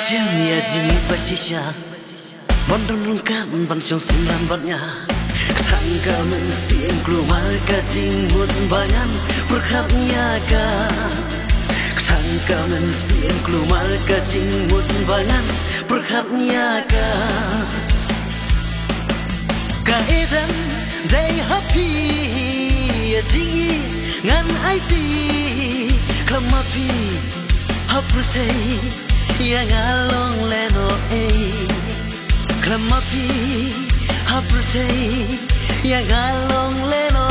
Jamnya jini basisya Bandunungkan bansong sembilan batnya Ketangga mensin keluarga jingmut banyan Berkatnya ka Ketangga mensin keluarga jingmut banyan Berkatnya ka Kaedan day happy jingi ngan aiti klamapi haprutei yang along leno klamapi haprutei yang along leno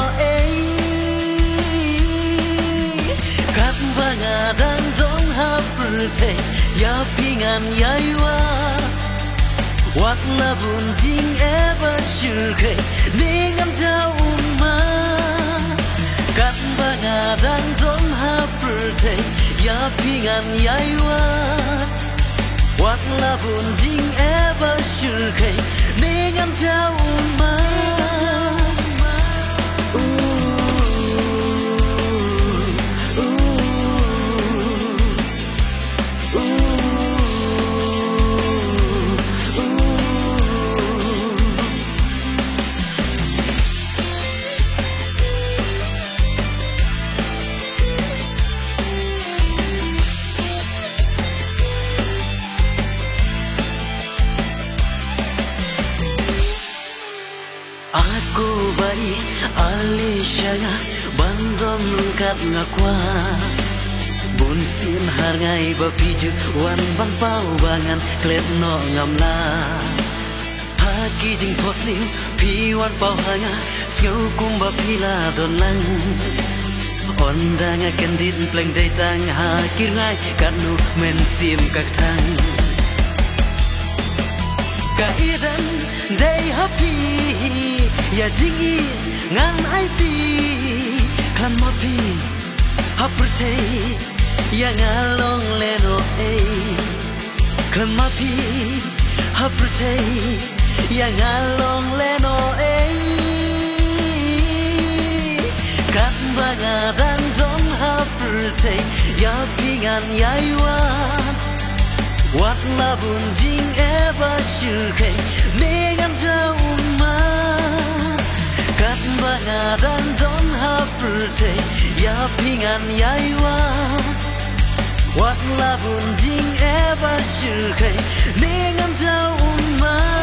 kat bangadang dong haprutei ya pingan ya yua wat labun jing eba syurkai dengan jauh ma kat bangadang dong haprutei ya pingan ya yua wat labun jing eba syurkai dengan jauh ma Aku bayi Alisha bandom lengkap ngakwa Bunsin hargai bapiju wan bang pau bangan klet no ngamla Haki jing posliu piwan pau hanga Sngau kumba pila donlang Ondanga kendit pleng datang hakir ngai kanu mensim kaktang Kaidan day happy ya jingi ngan aiti klamapi haprutei yang along leno klamapi haprutei yang along leno kat bangadan dong haprutei ya pingan ya yuan wat labun jing eba syurkai dengan jauh ma kat bangadan don haprutei ya pingan ya yua wat labun jing eba syurkai dengan jauh ma